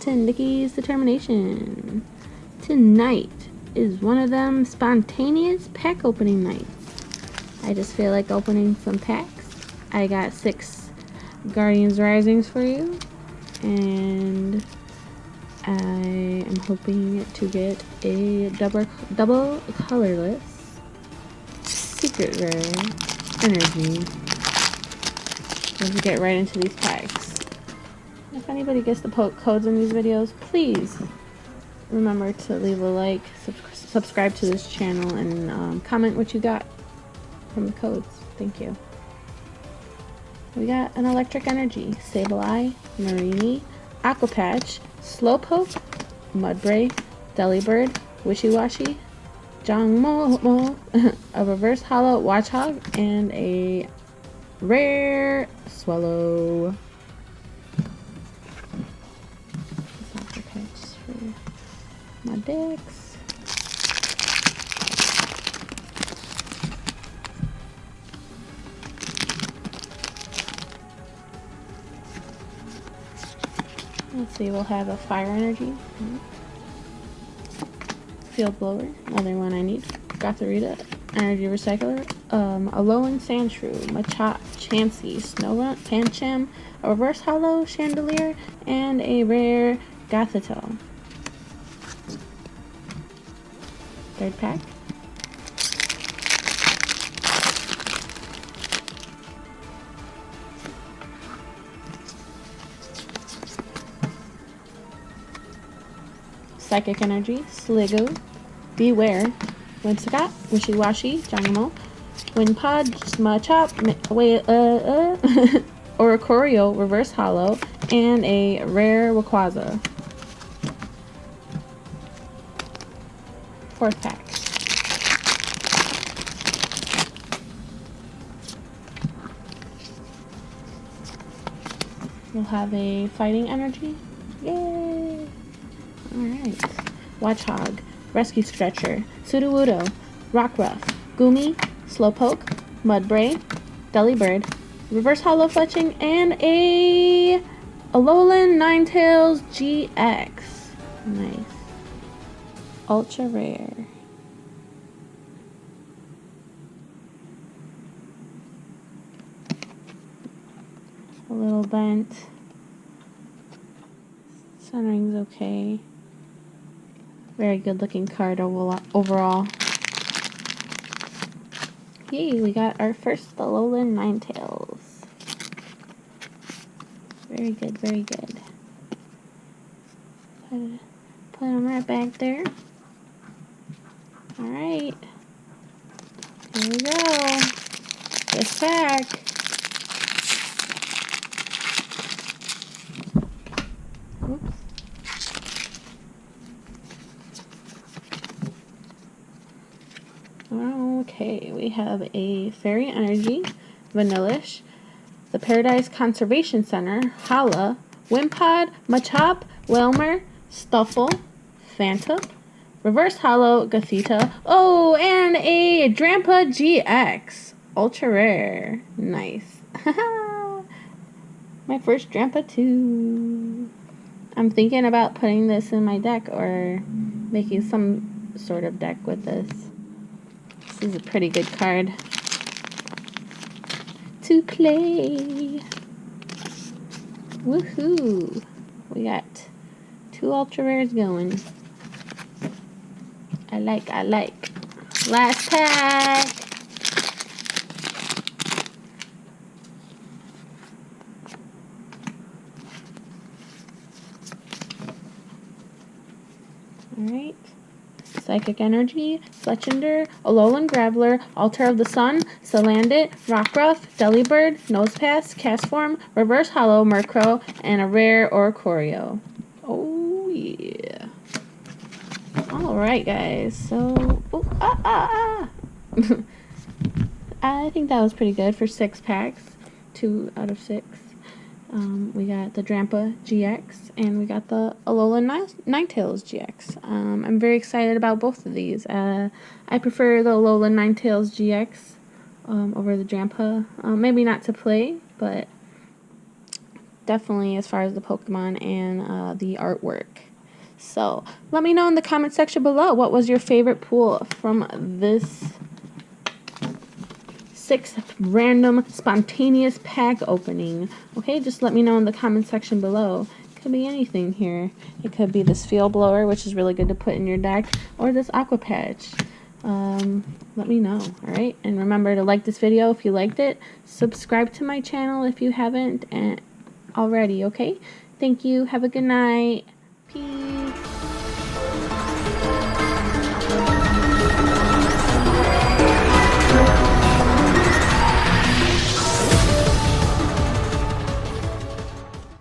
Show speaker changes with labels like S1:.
S1: to Nikki's Determination. Tonight is one of them spontaneous pack opening nights. I just feel like opening some packs. I got 6 Guardians Risings for you, and I am hoping to get a double colorless secret rare energy. Let's get right into these packs. If anybody gets the codes in these videos, please remember to leave a like, subscribe to this channel, and comment what you got from the codes. Thank you. We got an Electric Energy, Sableye, Marini, Aqua Patch, Slowpoke, Mudbray, Delibird, Wishy-Washy, Jangmo, a Reverse Hollow Watchog, and a rare Swallow. Aqua Patch for my decks. Let's see, we'll have a Fire Energy, Field Blower, another one I need, Gothorita, Energy Recycler, Alolan Sandshrew, Machop, Chansey, Snorunt, Pancham, a Reverse Hollow Chandelier, and a rare Gothitelle. Third pack. Psychic Energy, Sliggoo, Beware, Whimsicott, Wishy-Washy, Jangmo, Windpod, Machop, Oricorio, Reverse Hollow, and a rare Rayquaza. Fourth pack. We'll have a Fighting Energy. Yay! Alright. Watchog, Rescue Stretcher, Sudowoodo, Rockruff, Goomy, Slowpoke, Mudbray, Delibird, Reverse Hollow Fletching, and a Alolan Ninetales GX. Nice. Ultra rare. A little bent. Centering's okay. Very good looking card overall. Yay, we got our first Alolan Ninetales. Very good, very good. Put them right back there. Alright. Here we go. This pack. Oops. Okay, we have a Fairy Energy, Vanillish, the Paradise Conservation Center, Hala, Wimpod, Machop, Wilmer, Stuffle, Phantom, Reverse Hollow, Gothita, oh, and a Drampa GX, ultra rare. Nice. My first Drampa too. I'm thinking about putting this in my deck or making some sort of deck with this. This is a pretty good card to play. Woohoo! We got 2 ultra rares going. I like. Last pack. Alright. Psychic Energy, Fletchinder, Alolan Graveler, Altar of the Sun, Salandit, Rockruff, Delibird, Nosepass, Castform, Reverse Hollow, Murkrow, and a rare Oricorio. Oh yeah. Alright guys, so I think that was pretty good for 6 packs. 2 out of 6. We got the Drampa GX, and we got the Alolan Ninetales GX. I'm very excited about both of these. I prefer the Alolan Ninetales GX over the Drampa. Maybe not to play, but definitely as far as the Pokemon and the artwork. So let me know in the comment section below, what was your favorite pull from this 6 random spontaneous pack opening. Okay, just let me know in the comment section below. Could be anything here. It could be this field blower, which is really good to put in your deck, or this aqua patch. Let me know. Alright, and remember to like this video if you liked it. Subscribe to my channel if you haven't already. Okay, thank you. Have a good night. Peace.